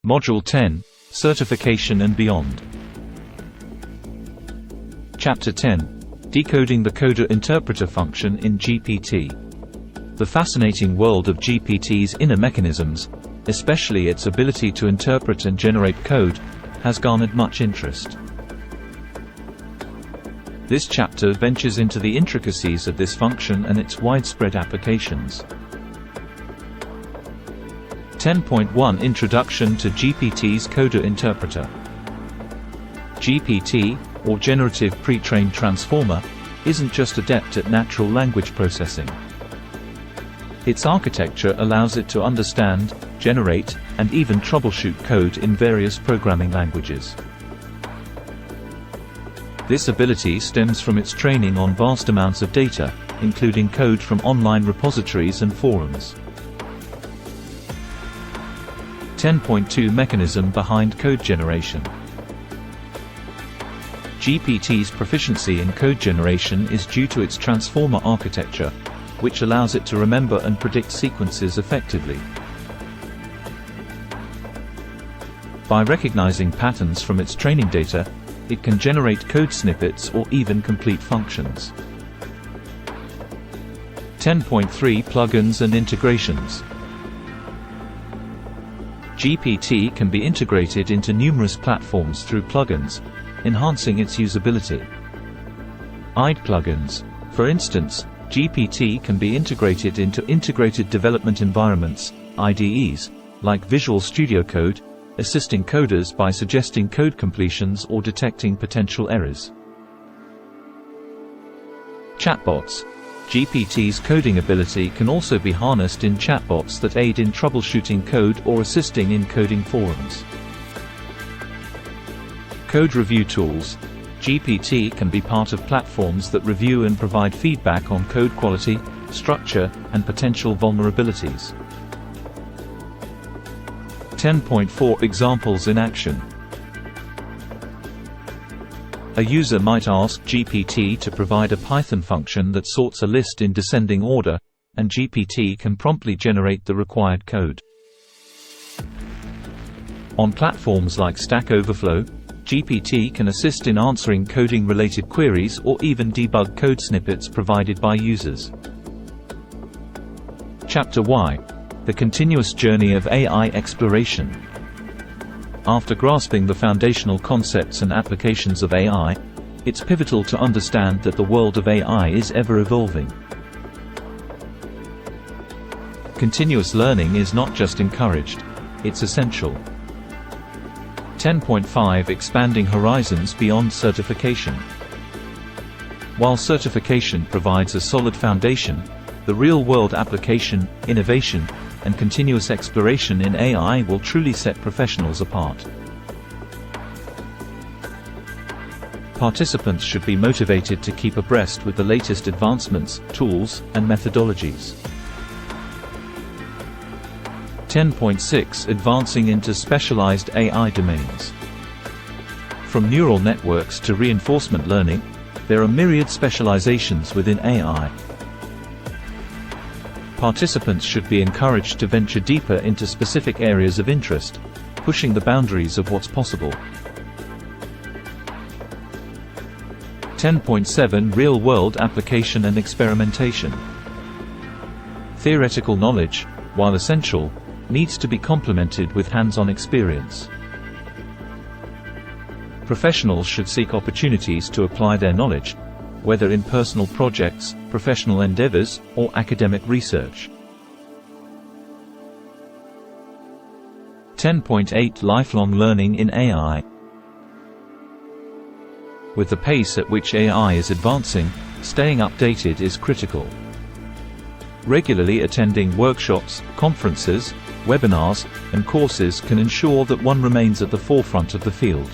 Module 10 – Certification and Beyond. Chapter 10 – Decoding the Coder-Interpreter function in GPT. The fascinating world of GPT's inner mechanisms, especially its ability to interpret and generate code, has garnered much interest. This chapter ventures into the intricacies of this function and its widespread applications. 10.1 Introduction to GPT's Coder Interpreter. GPT, or Generative Pre-trained Transformer, isn't just adept at natural language processing. Its architecture allows it to understand, generate, and even troubleshoot code in various programming languages. This ability stems from its training on vast amounts of data, including code from online repositories and forums. 10.2 Mechanism behind code generation. GPT's proficiency in code generation is due to its transformer architecture, which allows it to remember and predict sequences effectively. By recognizing patterns from its training data, it can generate code snippets or even complete functions. 10.3 Plugins and integrations. GPT can be integrated into numerous platforms through plugins, enhancing its usability. IDE plugins. For instance, GPT can be integrated into integrated development environments, IDEs, like Visual Studio Code, assisting coders by suggesting code completions or detecting potential errors. Chatbots. GPT's coding ability can also be harnessed in chatbots that aid in troubleshooting code or assisting in coding forums. Code review tools. GPT can be part of platforms that review and provide feedback on code quality, structure, and potential vulnerabilities. 10.4 Examples in action. A user might ask GPT to provide a Python function that sorts a list in descending order, and GPT can promptly generate the required code. On platforms like Stack Overflow, GPT can assist in answering coding-related queries or even debug code snippets provided by users. Chapter Y – The Continuous Journey of AI Exploration. After grasping the foundational concepts and applications of AI, it's pivotal to understand that the world of AI is ever-evolving. Continuous learning is not just encouraged, it's essential. 10.5 Expanding horizons beyond certification. While certification provides a solid foundation, the real-world application, innovation, and continuous exploration in AI will truly set professionals apart. Participants should be motivated to keep abreast with the latest advancements, tools, and methodologies. 10.6 Advancing into specialized AI domains. From neural networks to reinforcement learning, there are myriad specializations within AI. Participants should be encouraged to venture deeper into specific areas of interest, pushing the boundaries of what's possible. 10.7 Real-world application and experimentation. Theoretical knowledge, while essential, needs to be complemented with hands-on experience. Professionals should seek opportunities to apply their knowledge, whether in personal projects, professional endeavors, or academic research. 10.8 Lifelong learning in AI. With the pace at which AI is advancing, staying updated is critical. Regularly attending workshops, conferences, webinars, and courses can ensure that one remains at the forefront of the field.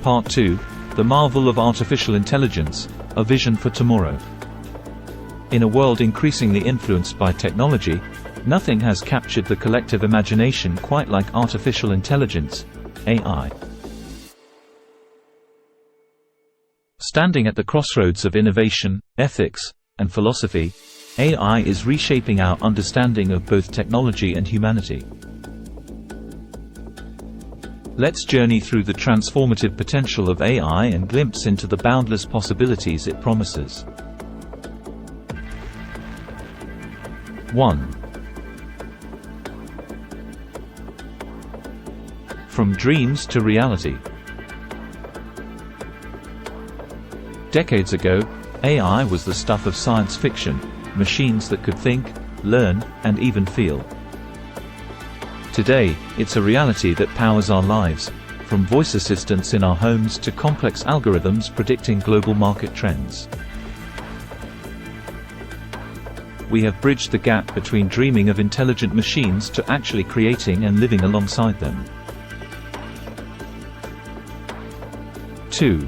Part 2 – The Marvel of Artificial Intelligence – A Vision for Tomorrow. In a world increasingly influenced by technology, nothing has captured the collective imagination quite like artificial intelligence, AI. Standing at the crossroads of innovation, ethics, and philosophy, AI is reshaping our understanding of both technology and humanity. Let's journey through the transformative potential of AI and glimpse into the boundless possibilities it promises. 1. From dreams to reality. Decades ago, AI was the stuff of science fiction, machines that could think, learn, and even feel. Today, it's a reality that powers our lives, from voice assistants in our homes to complex algorithms predicting global market trends. We have bridged the gap between dreaming of intelligent machines to actually creating and living alongside them. 2.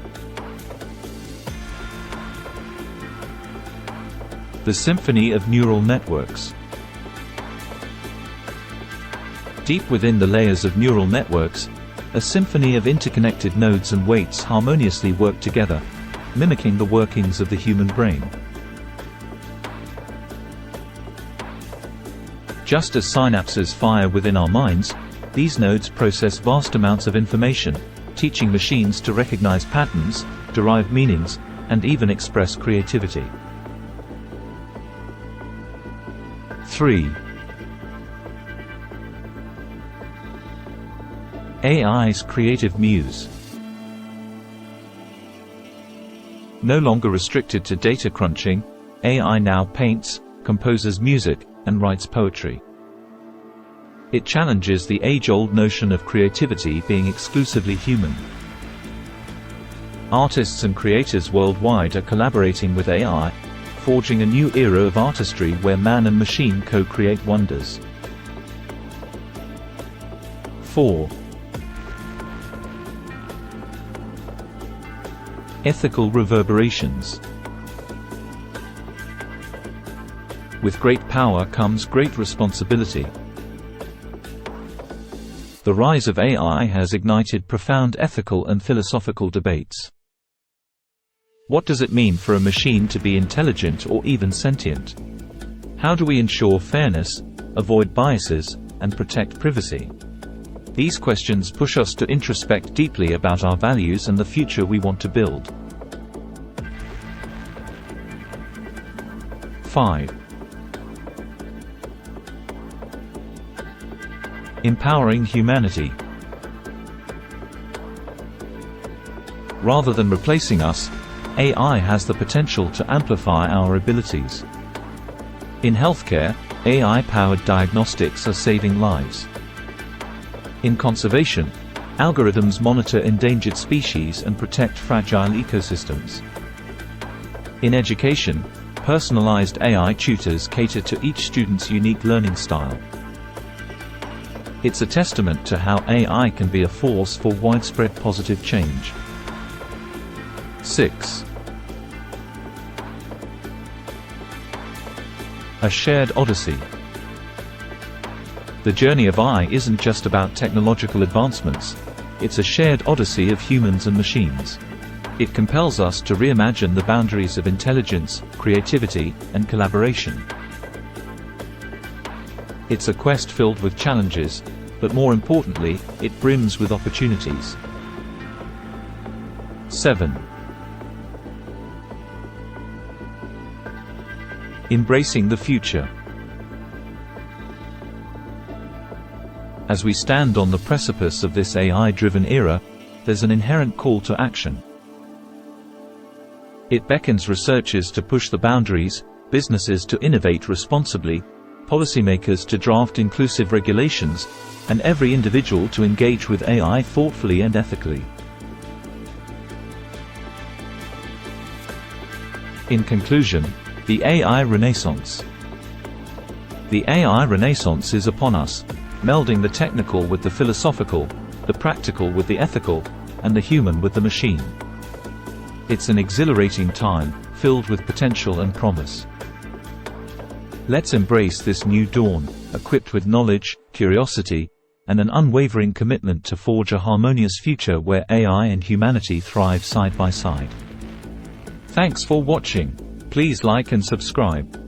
The symphony of neural networks. Deep within the layers of neural networks, a symphony of interconnected nodes and weights harmoniously work together, mimicking the workings of the human brain. Just as synapses fire within our minds, these nodes process vast amounts of information, teaching machines to recognize patterns, derive meanings, and even express creativity. 3. AI's creative muse. No longer restricted to data crunching, AI now paints, composes music, and writes poetry. It challenges the age-old notion of creativity being exclusively human. Artists and creators worldwide are collaborating with AI, forging a new era of artistry where man and machine co-create wonders. 4. Ethical reverberations. With great power comes great responsibility. The rise of AI has ignited profound ethical and philosophical debates. What does it mean for a machine to be intelligent or even sentient? How do we ensure fairness, avoid biases, and protect privacy? These questions push us to introspect deeply about our values and the future we want to build. 5. Empowering humanity. Rather than replacing us, AI has the potential to amplify our abilities. In healthcare, AI-powered diagnostics are saving lives. In conservation, algorithms monitor endangered species and protect fragile ecosystems. In education, personalized AI tutors cater to each student's unique learning style. It's a testament to how AI can be a force for widespread positive change. 6. A shared odyssey. The journey of AI isn't just about technological advancements, it's a shared odyssey of humans and machines. It compels us to reimagine the boundaries of intelligence, creativity, and collaboration. It's a quest filled with challenges, but more importantly, it brims with opportunities. 7. Embracing the future. As we stand on the precipice of this AI-driven era, there's an inherent call to action. It beckons researchers to push the boundaries, businesses to innovate responsibly, policymakers to draft inclusive regulations, and every individual to engage with AI thoughtfully and ethically. In conclusion, the AI Renaissance. The AI Renaissance is upon us, melding the technical with the philosophical, the practical with the ethical, and the human with the machine. It's an exhilarating time, filled with potential and promise. Let's embrace this new dawn, equipped with knowledge, curiosity, and an unwavering commitment to forge a harmonious future where AI and humanity thrive side by side. Thanks for watching. Please like and subscribe.